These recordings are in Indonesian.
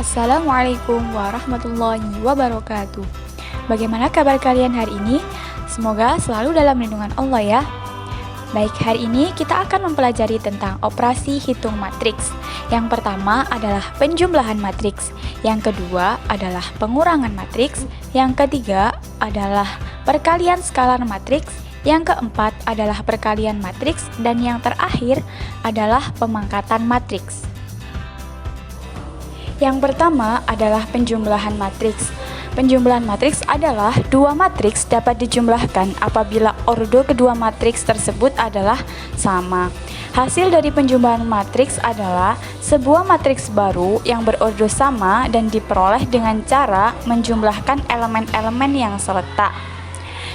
Assalamualaikum warahmatullahi wabarakatuh. Bagaimana kabar kalian hari ini? Semoga selalu dalam lindungan Allah ya. Baik, hari ini kita akan mempelajari tentang operasi hitung matriks. Yang pertama adalah penjumlahan matriks. Yang kedua adalah pengurangan matriks. Yang ketiga adalah perkalian skalar matriks. Yang keempat adalah perkalian matriks. Dan yang terakhir adalah pemangkatan matriks. Yang pertama adalah penjumlahan matriks. Penjumlahan matriks adalah dua matriks dapat dijumlahkan apabila ordo kedua matriks tersebut adalah sama. Hasil dari penjumlahan matriks adalah sebuah matriks baru yang berordo sama dan diperoleh dengan cara menjumlahkan elemen-elemen yang seletak.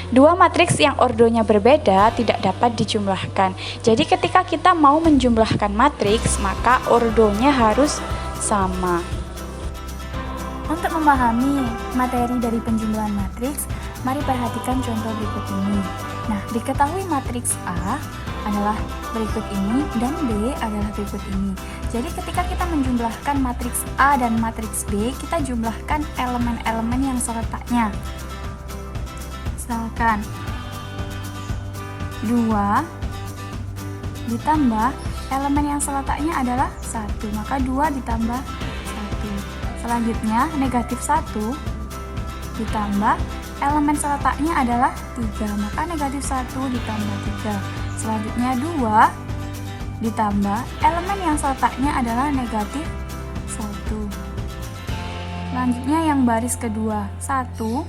Dua matriks yang ordonya berbeda tidak dapat dijumlahkan. Jadi ketika kita mau menjumlahkan matriks, maka ordonya harus sama. Untuk memahami materi dari penjumlahan matriks, mari perhatikan contoh berikut ini. Nah, diketahui matriks A adalah berikut ini dan B adalah berikut ini. Jadi ketika kita menjumlahkan matriks A dan matriks B, kita jumlahkan elemen-elemen yang seletaknya. Misalkan 2 ditambah elemen yang seletaknya adalah 1, maka 2 ditambah 1. Selanjutnya negatif 1 ditambah elemen seletaknya adalah 3, maka negatif 1 ditambah 3. Selanjutnya 2 ditambah elemen yang seletaknya adalah negatif 1. Selanjutnya yang baris kedua, 1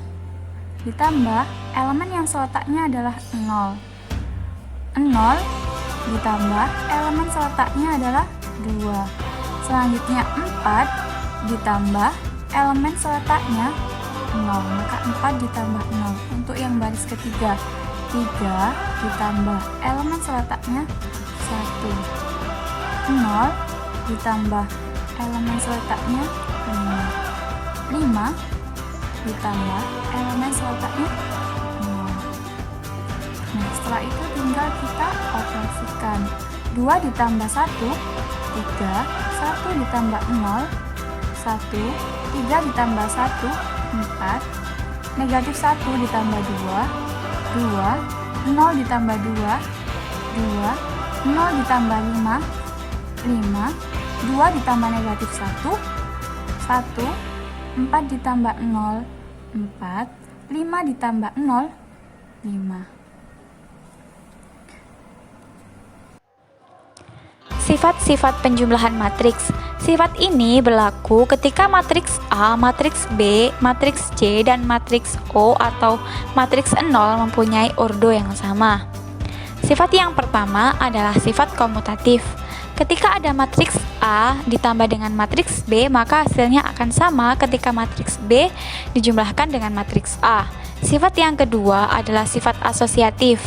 ditambah elemen yang seletaknya adalah 0. 0 ditambah elemen seletaknya adalah 2. Selanjutnya 4 ditambah elemen seletaknya 0, maka 4 ditambah 0. Untuk yang baris ketiga, 3 ditambah elemen seletaknya 1. 0 ditambah elemen seletaknya 5. 5 ditambah elemen seletaknya 0. Nah, setelah itu tinggal kita operasikan. 2 ditambah 1, 3. 1 ditambah 0, 1, 3 ditambah 1, 4, negatif 1 ditambah 2, 2, 0 ditambah 2, 2, 0 ditambah 5, 5, 2 ditambah negatif 1, 1, 4 ditambah 0, 4, 5 ditambah 0, 5. Sifat-sifat penjumlahan matriks. Sifat ini berlaku ketika matriks A, matriks B, matriks C, dan matriks O atau matriks 0 mempunyai ordo yang sama. Sifat yang pertama adalah sifat komutatif. Ketika ada matriks A ditambah dengan matriks B, maka hasilnya akan sama ketika matriks B dijumlahkan dengan matriks A. Sifat yang kedua adalah sifat asosiatif.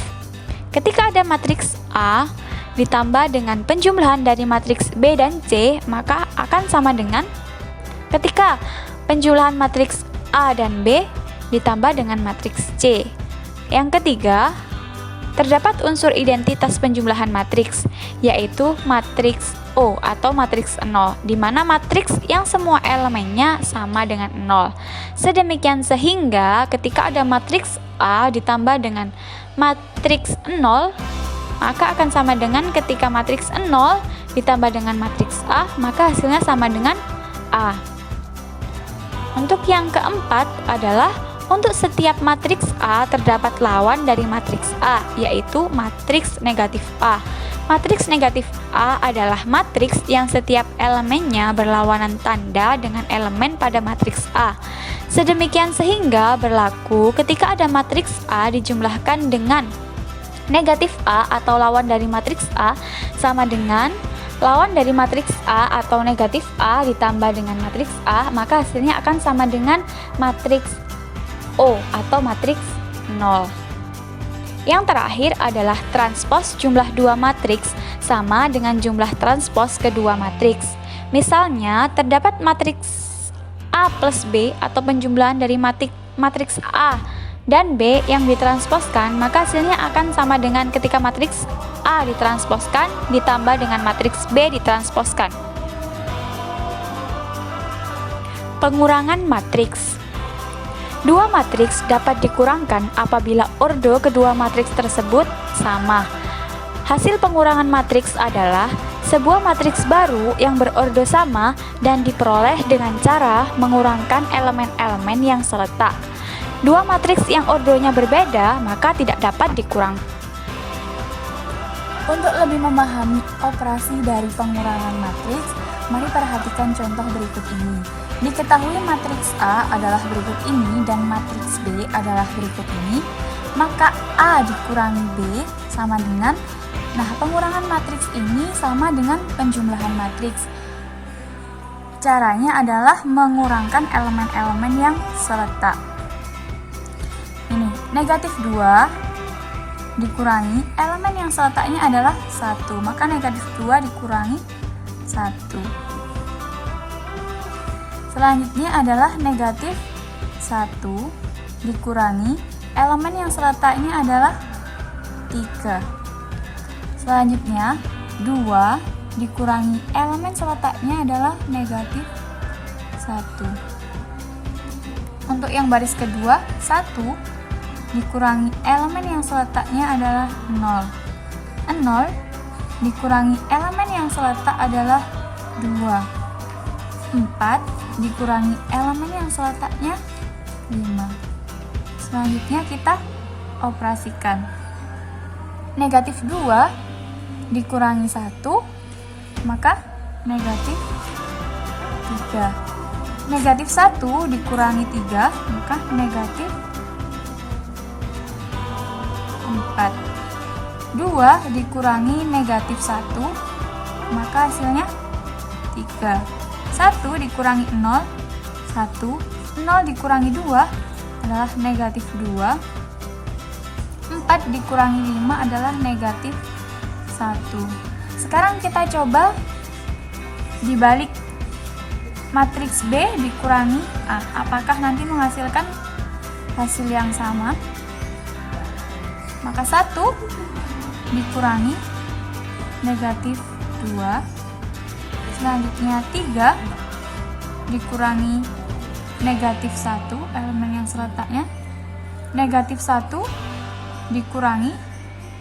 Ketika ada matriks A ditambah dengan penjumlahan dari matriks B dan C, maka akan sama dengan ketika penjumlahan matriks A dan B ditambah dengan matriks C. Yang ketiga, terdapat unsur identitas penjumlahan matriks, yaitu matriks O atau matriks 0, di mana matriks yang semua elemennya sama dengan 0. Sedemikian sehingga ketika ada matriks A ditambah dengan matriks 0, maka akan sama dengan ketika matriks 0 ditambah dengan matriks A, maka hasilnya sama dengan A. Untuk yang keempat adalah untuk setiap matriks A terdapat lawan dari matriks A, yaitu matriks negatif A. Matriks negatif A adalah matriks yang setiap elemennya berlawanan tanda dengan elemen pada matriks A. Sedemikian sehingga berlaku ketika ada matriks A dijumlahkan dengan negatif A atau lawan dari matriks A sama dengan lawan dari matriks A atau negatif A ditambah dengan matriks A, maka hasilnya akan sama dengan matriks O atau matriks 0. Yang terakhir adalah transpos jumlah dua matriks sama dengan jumlah transpos kedua matriks. Misalnya, terdapat matriks A plus B atau penjumlahan dari matriks A dan B yang ditransposkan, maka hasilnya akan sama dengan ketika matriks A ditransposkan ditambah dengan matriks B ditransposkan. Pengurangan matriks. Dua matriks dapat dikurangkan apabila ordo kedua matriks tersebut sama. Hasil pengurangan matriks adalah sebuah matriks baru yang berordo sama dan diperoleh dengan cara mengurangkan elemen-elemen yang seletak. Dua matriks yang ordonya berbeda maka tidak dapat dikurang. Untuk lebih memahami operasi dari pengurangan matriks, mari perhatikan contoh berikut ini. Diketahui matriks A adalah berikut ini dan matriks B adalah berikut ini, maka A dikurangi B sama dengan, pengurangan matriks ini sama dengan penjumlahan matriks. Caranya adalah mengurangkan elemen-elemen yang seletak. Ini, negatif 2 dikurangi, elemen yang seletaknya adalah 1, maka negatif 2 dikurangi 1. Selanjutnya adalah negatif 1 dikurangi, elemen yang seletaknya adalah 3. Selanjutnya 2 dikurangi, elemen seletaknya adalah negatif 1. Untuk yang baris kedua, 1 dikurangi, elemen yang seletaknya adalah 0. 0 dikurangi, elemen yang seletak adalah 2. 4 dikurangi, elemen yang seletaknya 5. Selanjutnya kita operasikan. Negatif 2 dikurangi 1, maka negatif 3. Negatif 1 dikurangi 3, maka negatif 4. 2 dikurangi negatif 1, maka hasilnya 3. 1 dikurangi 0, 1. 0 dikurangi 2 adalah negatif 2. 4 dikurangi 5 adalah negatif 1. Sekarang kita coba dibalik. Matriks B dikurangi A. Apakah nanti menghasilkan hasil yang sama? Maka 1 dikurangi negatif 2. Selanjutnya 3 dikurangi negatif 1, elemen yang seletaknya. Negatif 1 dikurangi,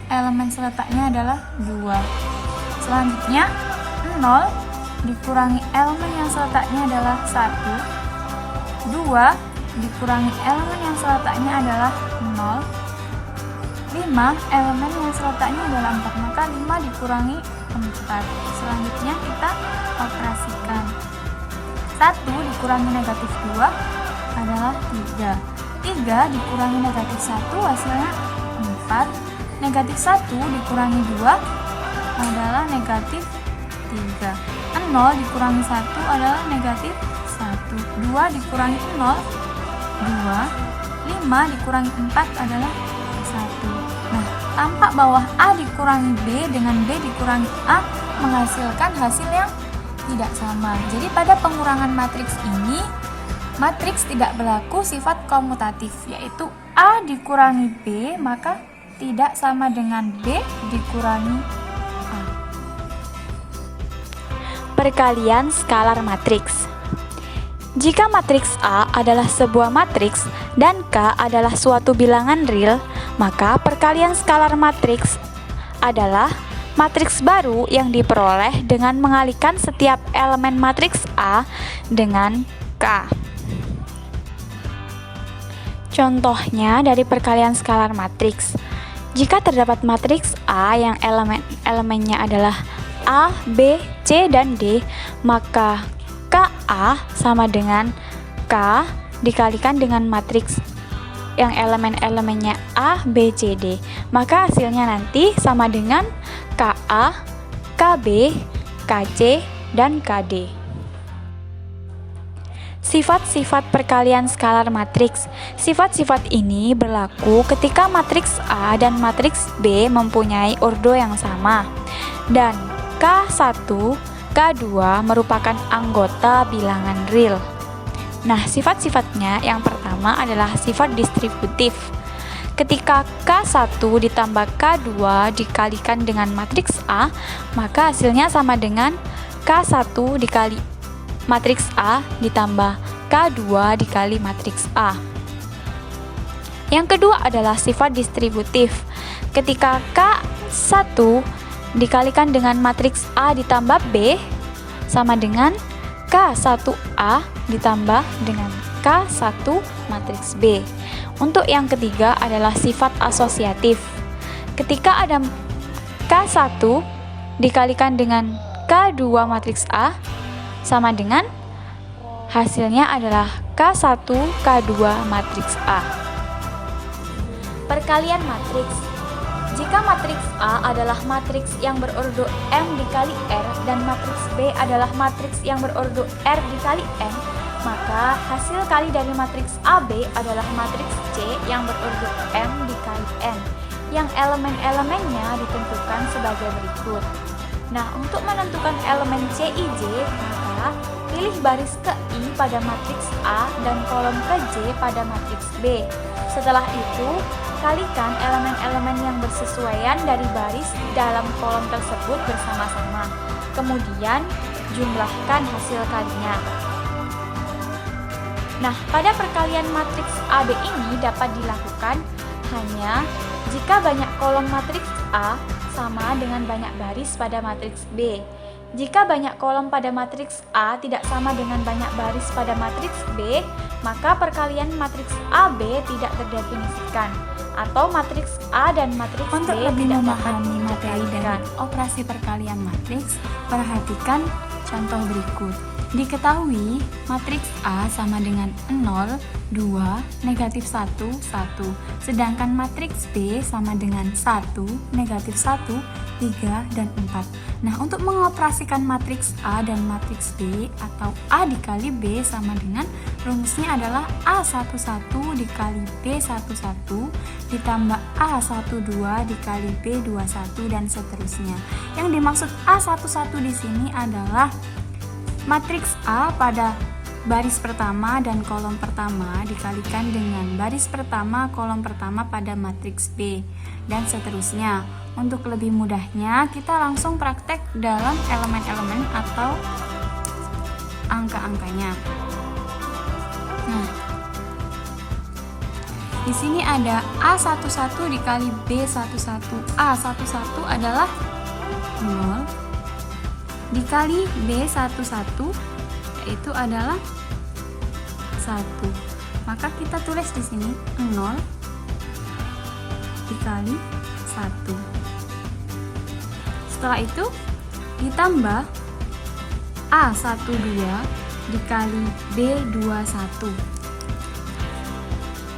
elemen seletaknya adalah 2. Selanjutnya 0 dikurangi, elemen yang seletaknya adalah 1. 2 dikurangi, elemen yang seletaknya adalah 0. 5, elemen yang seletaknya adalah 4, maka 5 dikurangi 4. Selanjutnya kita operasikan. 1 dikurangi negatif 2 adalah 3. 3 dikurangi negatif 1 hasilnya 4. Negatif 1 dikurangi 2 adalah negatif 3. 0 dikurangi 1 adalah negatif 1. 2 dikurangi 0, 2. 5 dikurangi 4 adalah 1. Tampak bahwa A dikurangi B dengan B dikurangi A menghasilkan hasil yang tidak sama. Jadi pada pengurangan matriks ini, matriks tidak berlaku sifat komutatif, yaitu A dikurangi B maka tidak sama dengan B dikurangi A. Perkalian skalar matriks. Jika matriks A adalah sebuah matriks dan K adalah suatu bilangan real, maka perkalian skalar matriks adalah matriks baru yang diperoleh dengan mengalikan setiap elemen matriks A dengan K. Contohnya dari perkalian skalar matriks. Jika terdapat matriks A yang elemennya adalah A, B, C, dan D, maka KA sama dengan K dikalikan dengan matriks yang elemen-elemennya A, B, C, D. Maka hasilnya nanti sama dengan KA, KB, KC, dan KD. Sifat-sifat perkalian skalar matriks. Sifat-sifat ini berlaku ketika matriks A dan matriks B mempunyai ordo yang sama dan K1, K2 merupakan anggota bilangan real. Nah, sifat-sifatnya yang pertama adalah sifat distributif. Ketika K1 ditambah K2 dikalikan dengan matriks A, maka hasilnya sama dengan K1 dikali matriks A ditambah K2 dikali matriks A. Yang kedua adalah sifat distributif. Ketika K1 dikalikan dengan matriks A ditambah B sama dengan K1A ditambah dengan K1 matriks B. Untuk yang ketiga adalah sifat asosiatif. Ketika ada K1 dikalikan dengan K2 matriks A sama dengan hasilnya adalah K1 K2 matriks A. Perkalian matriks. Jika matriks A adalah matriks yang berordo M dikali R dan matriks B adalah matriks yang berordo R dikali M, maka hasil kali dari matriks AB adalah matriks C yang berordo M dikali N, yang elemen-elemennya ditentukan sebagai berikut. Nah, untuk menentukan elemen C, I, J, maka pilih baris ke I pada matriks A dan kolom ke J pada matriks B. Setelah itu, kalikan elemen-elemen yang bersesuaian dari baris dalam kolom tersebut bersama-sama. Kemudian, jumlahkan hasil kalinya. Nah, pada perkalian matriks AB ini dapat dilakukan hanya jika banyak kolom matriks A sama dengan banyak baris pada matriks B. Jika banyak kolom pada matriks A tidak sama dengan banyak baris pada matriks B, maka perkalian matriks AB tidak terdefinisikan, atau matriks A dan matriks Untuk B lebih tidak memahami dapat materi dari dikalikan. operasi perkalian matriks, perhatikan contoh berikut. Diketahui matriks A sama dengan 0, 2, negatif 1, 1. Sedangkan matriks B sama dengan 1, negatif 1, 3, dan 4. Nah, untuk mengoperasikan matriks A dan matriks B atau A dikali B sama dengan rumusnya adalah A11 dikali B11 ditambah A12 dikali B21 dan seterusnya. Yang dimaksud A11 di sini adalah matriks A pada baris pertama dan kolom pertama dikalikan dengan baris pertama kolom pertama pada matriks B dan seterusnya. Untuk lebih mudahnya kita langsung praktek dalam elemen-elemen atau angka-angkanya. Nah, di sini ada A11 dikali B11. A11 adalah 0 dikali B11 yaitu adalah 1. Maka kita tulis di sini 0 dikali 1. Setelah itu ditambah A12 dikali B21.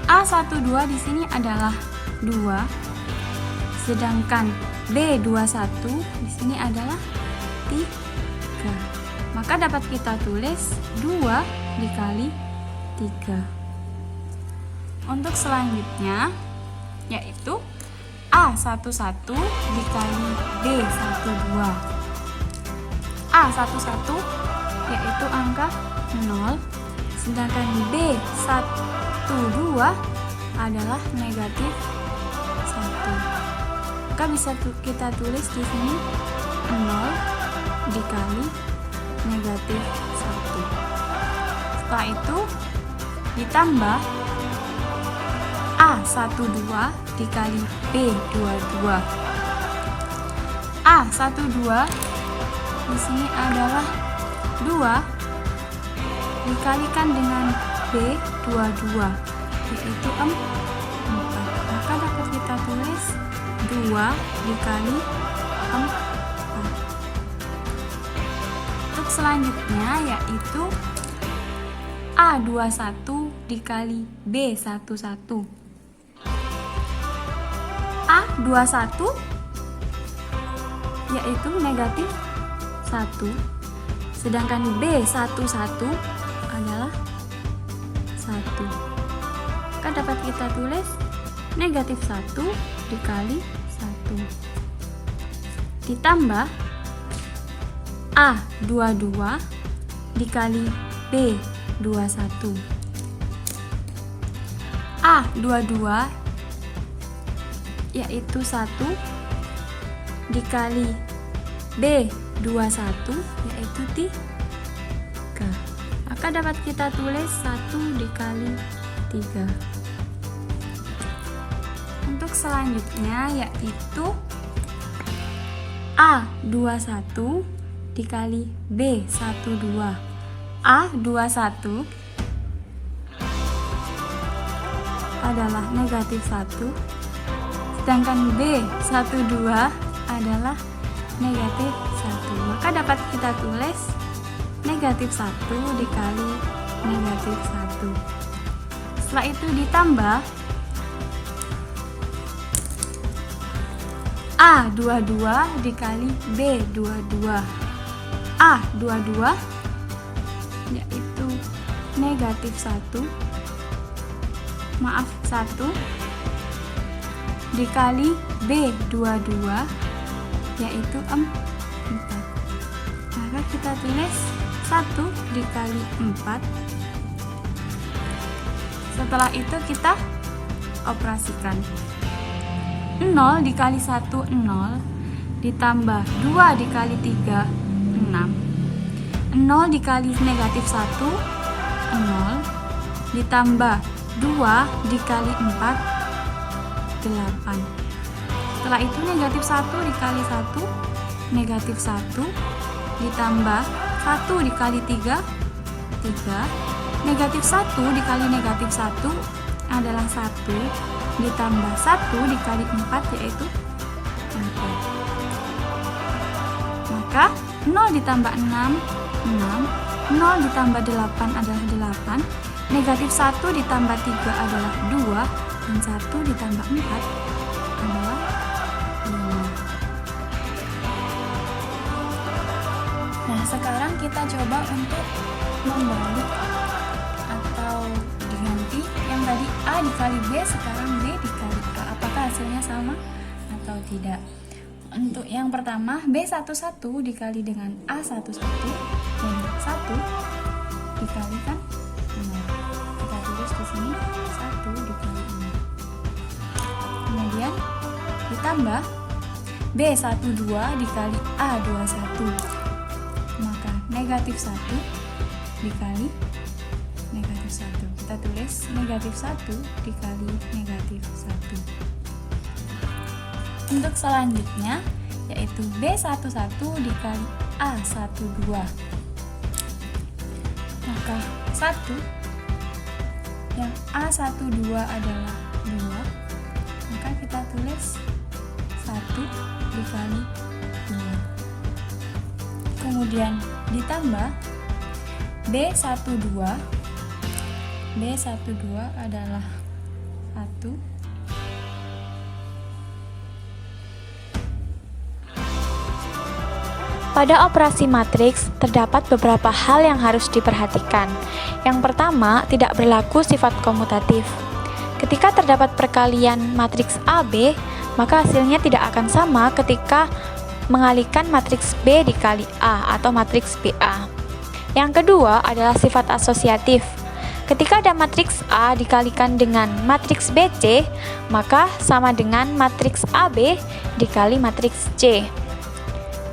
A12 di sini adalah 2, sedangkan B21 di sini adalah 3. Maka dapat kita tulis 2 dikali 3. Untuk selanjutnya yaitu A11 dikali B12. A11 yaitu angka 0, sedangkan B12 adalah negatif 1. Maka bisa kita tulis di sini 0 dikali negatif 1. Setelah itu ditambah A12 dikali B22. A12 di sini adalah 2 dikalikan dengan B22 yaitu 4. Maka dapat kita tulis 2 dikali 4. Untuk selanjutnya yaitu A21 dikali B11. A21 yaitu negatif 1, sedangkan B11 adalah 1. Maka dapat kita tulis negatif 1 dikali 1 ditambah A22 dikali B21. A22 yaitu 1 dikali B21 yaitu 3. Maka Maka dapat kita tulis 1 dikali 3. Untuk selanjutnya yaitu A21 dikali B12. A21 adalah negatif 1, sedangkan B12 adalah negatif 1. Maka dapat kita tulis negatif 1 dikali negatif 1. Setelah itu ditambah A22 dikali B22. A22 yaitu negatif 1 dikali B22 yaitu 4. Maka kita tulis 1 dikali 4. Setelah itu kita operasikan. 0 dikali 1 0, ditambah 2 dikali 3 6. 0 dikali negatif 1 0, ditambah 2 dikali 4 8. Setelah itu negatif 1 dikali 1 negatif 1, ditambah 1 dikali 3 3. Negatif 1 dikali negatif 1 adalah 1, ditambah 1 dikali 4 yaitu 4. Maka 0 ditambah 6 6, 0 ditambah 8 adalah 8, negatif 1 ditambah 3 adalah 2, dan 1 ditambah 4 adalah 5. Nah, sekarang kita coba untuk membalik atau diganti. Yang tadi A dikali B, sekarang B dikali A. Apakah hasilnya sama atau tidak? Untuk yang pertama, B11 dikali dengan A11, dan 1 dikalikan 0. Kita tulis di sini 1 dikali 0. Kemudian ditambah B12 dikali A21. Maka negatif 1 dikali negatif 1. Kita tulis negatif 1 dikali negatif 1. Untuk selanjutnya yaitu B11 dikali A12. Maka 1, yang A12 adalah 2, maka kita tulis 1 dikali 2. Kemudian ditambah B12 adalah 1. Pada operasi matriks, terdapat beberapa hal yang harus diperhatikan. Yang pertama, tidak berlaku sifat komutatif. Ketika terdapat perkalian matriks AB, maka hasilnya tidak akan sama ketika mengalihkan matriks B dikali A atau matriks BA. Yang kedua adalah sifat asosiatif. Ketika ada matriks A dikalikan dengan matriks BC, maka sama dengan matriks AB dikali matriks C.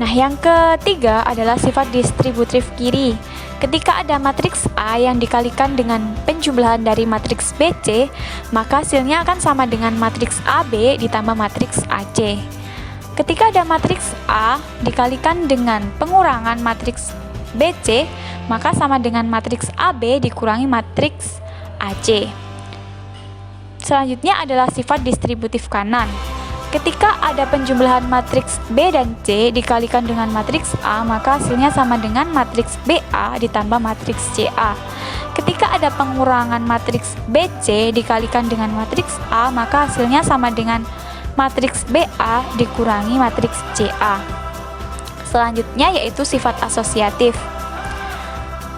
Nah, yang ketiga adalah sifat distributif kiri. Ketika ada matriks A yang dikalikan dengan penjumlahan dari matriks BC, maka hasilnya akan sama dengan matriks AB ditambah matriks AC. Ketika ada matriks A dikalikan dengan pengurangan matriks BC, maka sama dengan matriks AB dikurangi matriks AC. Selanjutnya adalah sifat distributif kanan. Ketika ada penjumlahan matriks B dan C dikalikan dengan matriks A, maka hasilnya sama dengan matriks BA ditambah matriks CA. Ketika ada pengurangan matriks BC dikalikan dengan matriks A, maka hasilnya sama dengan matriks BA dikurangi matriks CA. Selanjutnya yaitu sifat asosiatif.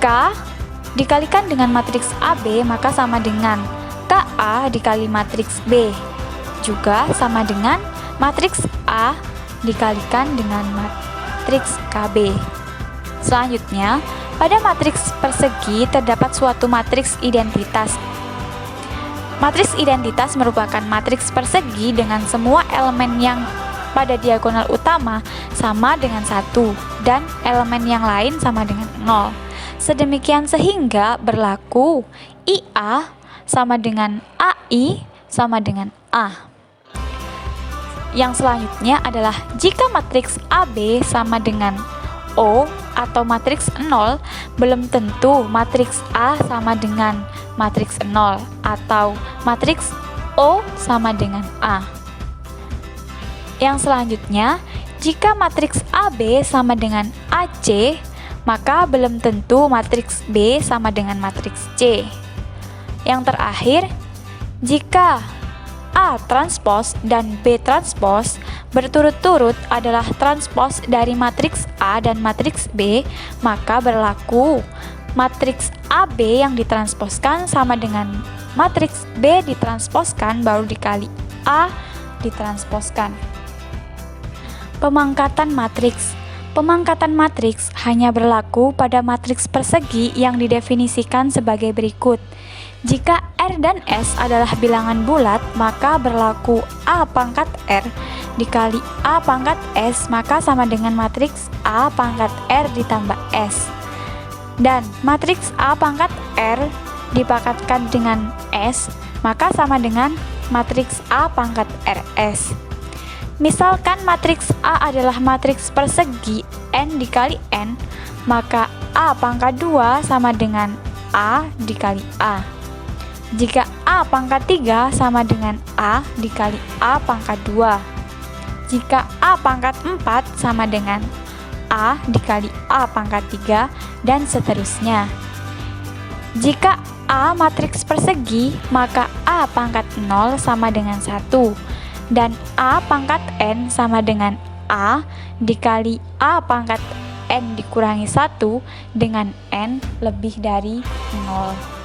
K dikalikan dengan matriks AB, maka sama dengan KA dikali matriks B. Juga sama dengan matriks A dikalikan dengan matriks KB. Selanjutnya, pada matriks persegi terdapat suatu matriks identitas. Matriks identitas merupakan matriks persegi dengan semua elemen yang pada diagonal utama sama dengan 1 dan elemen yang lain sama dengan 0. Sedemikian sehingga berlaku IA sama dengan AI sama dengan A. Yang selanjutnya adalah jika matriks AB sama dengan O atau matriks 0, belum tentu matriks A sama dengan matriks 0 atau matriks O sama dengan A. Yang selanjutnya, jika matriks AB sama dengan AC, maka belum tentu matriks B sama dengan matriks C. Yang terakhir, jika A transpos dan B transpos berturut-turut adalah transpos dari matriks A dan matriks B, maka berlaku matriks AB yang ditransposkan sama dengan matriks B ditransposkan baru dikali A ditransposkan. Pemangkatan matriks. Pemangkatan matriks hanya berlaku pada matriks persegi yang didefinisikan sebagai berikut. Jika R dan S adalah bilangan bulat, maka berlaku A pangkat R dikali A pangkat S, maka sama dengan matriks A pangkat R ditambah S. Dan matriks A pangkat R dipangkatkan dengan S, maka sama dengan matriks A pangkat RS. Misalkan matriks A adalah matriks persegi N dikali N, maka A pangkat 2 sama dengan A dikali A. Jika A pangkat 3 sama dengan A dikali A pangkat 2. Jika A pangkat 4 sama dengan A dikali A pangkat 3, dan seterusnya. Jika A matriks persegi, maka A pangkat 0 sama dengan 1, dan A pangkat N sama dengan A dikali A pangkat N dikurangi 1 dengan N lebih dari 0.